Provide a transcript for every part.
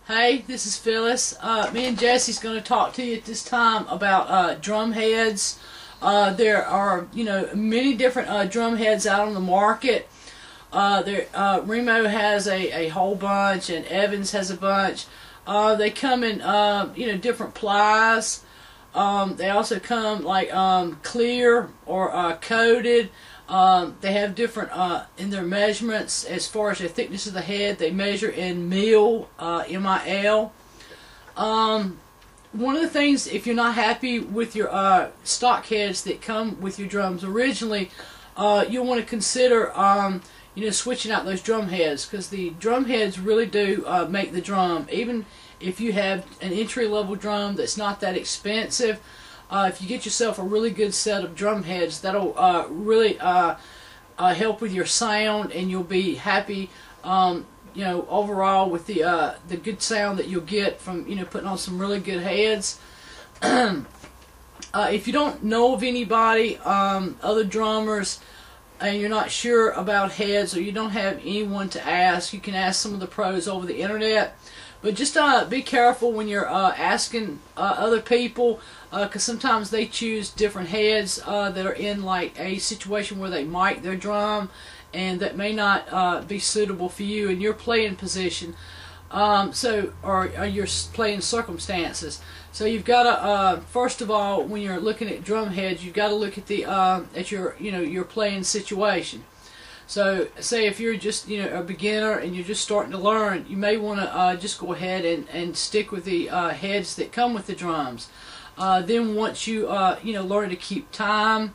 Hey, this is Phyllis. Me and Jesse's going to talk to you at this time about drum heads. There are, many different drum heads out on the market. Remo has a whole bunch, and Evans has a bunch. They come in, different plies. They also come like clear or coated. They have different in their measurements as far as the thickness of the head. They measure in mil, M-I-L. One of the things, if you're not happy with your stock heads that come with your drums originally, you'll want to consider switching out those drum heads, because the drum heads really do make the drum. Even if you have an entry-level drum that's not that expensive, if you get yourself a really good set of drum heads, that'll really help with your sound, and you'll be happy, overall with the good sound that you'll get from putting on some really good heads. If you don't know of anybody, other drummers, and you're not sure about heads, or you don't have anyone to ask, you can ask some of the pros over the internet. But just be careful when you're asking other people, because sometimes they choose different heads that are in like a situation where they mic their drum, and that may not be suitable for you in your playing position, or your playing circumstances. So you've got to first of all, when you're looking at drum heads, you've got to look at the your playing situation. So say if you're just a beginner and you're just starting to learn, you may want to just go ahead and stick with the heads that come with the drums. Then once you learn to keep time,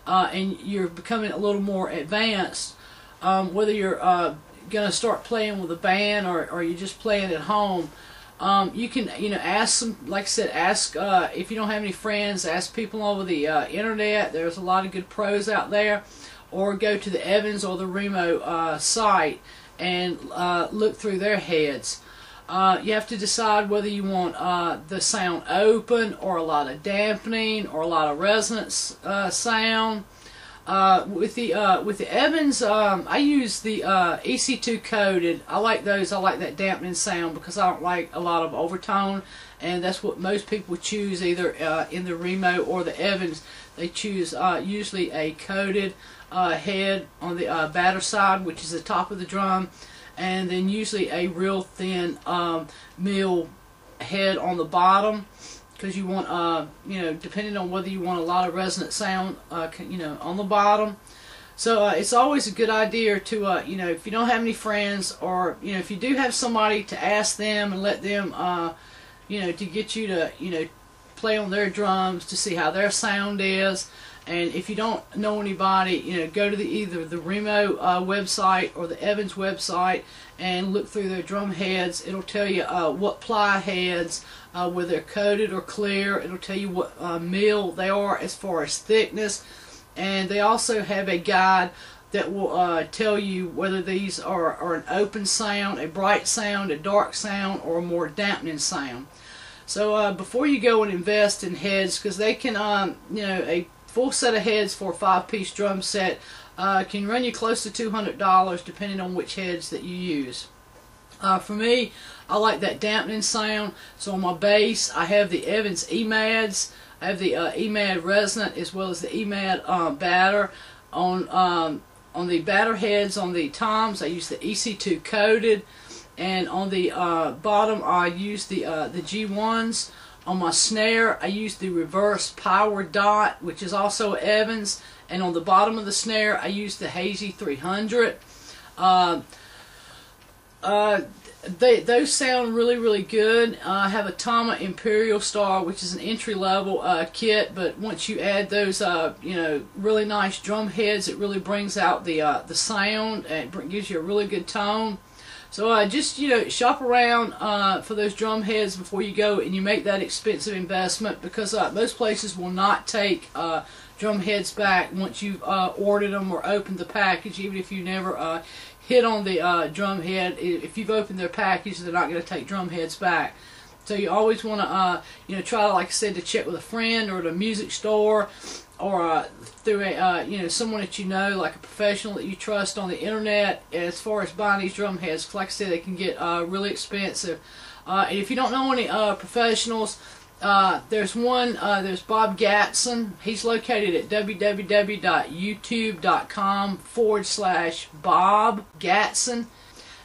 and you're becoming a little more advanced, whether you're going to start playing with a band, or you're just playing at home, you can ask some, like I said, ask if you don't have any friends, ask people over the internet. There's a lot of good pros out there. Or go to the Evans or the Remo site and look through their heads. You have to decide whether you want the sound open, or a lot of dampening, or a lot of resonance sound. With the Evans, I use the EC2 coated. I like those. I like that dampening sound because I don't like a lot of overtone, and that's what most people choose, either in the Remo or the Evans. They choose usually a coated head on the batter side, which is the top of the drum, and then usually a real thin mill head on the bottom, because you want depending on whether you want a lot of resonant sound on the bottom. So it's always a good idea to if you don't have any friends, or if you do have somebody, to ask them and let them to get you to play on their drums to see how their sound is. And if you don't know anybody, go to either the Remo website or the Evans website and look through their drum heads. It'll tell you what ply heads, whether they're coated or clear. It'll tell you what mil they are as far as thickness. And they also have a guide that will tell you whether these are an open sound, a bright sound, a dark sound, or a more dampening sound. So before you go and invest in heads, because they can, a full set of heads for a 5-piece drum set can run you close to $200, depending on which heads that you use. For me, I like that dampening sound. So on my bass, I have the Evans Emads. I have the Emad resonant, as well as the Emad batter. On the batter heads on the toms, I use the EC2 coated, and on the bottom, I use the G1s. On my snare, I use the reverse power dot, which is also Evans, and on the bottom of the snare, I use the Hazy 300. Those sound really, really good. I have a Tama Imperial Star, which is an entry-level kit, but once you add those, really nice drum heads, it really brings out the sound, and it gives you a really good tone. So just shop around for those drum heads before you go and you make that expensive investment, because most places will not take drum heads back once you've ordered them or opened the package. Even if you never hit on the drum head, if you've opened their package, they're not going to take drum heads back. So you always want to try, like I said, to check with a friend or at a music store, or through a you know, someone that you know, like a professional that you trust on the internet, as far as buying these drum heads. 'Cause like I said, they can get really expensive. And if you don't know any professionals, there's there's Bob Gatson. He's located at www.youtube.com/Bob Gatson,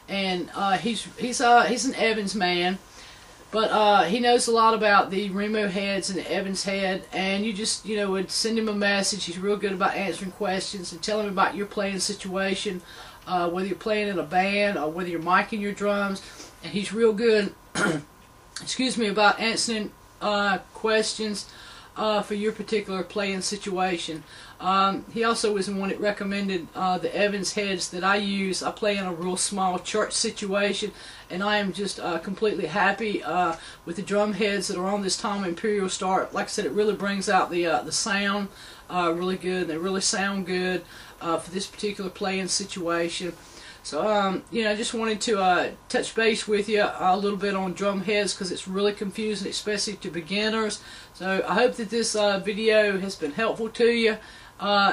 and he's an Evans man. But he knows a lot about the Remo heads and the Evans head, and you just, you know, would send him a message. He's real good about answering questions and telling him about your playing situation, whether you're playing in a band or whether you're micing your drums. And he's real good, excuse me, about answering questions for your particular playing situation. He also was the one that recommended the Evans heads that I use. I play in a real small church situation, and I am just completely happy with the drum heads that are on this Tom Imperial Star. Like I said, it really brings out the sound really good. They really sound good for this particular playing situation. So, you know, I just wanted to touch base with you a little bit on drum heads, because it's really confusing, especially to beginners. So I hope that this video has been helpful to you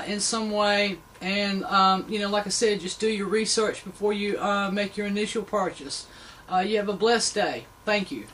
in some way. And, you know, like I said, just do your research before you make your initial purchase. You have a blessed day. Thank you.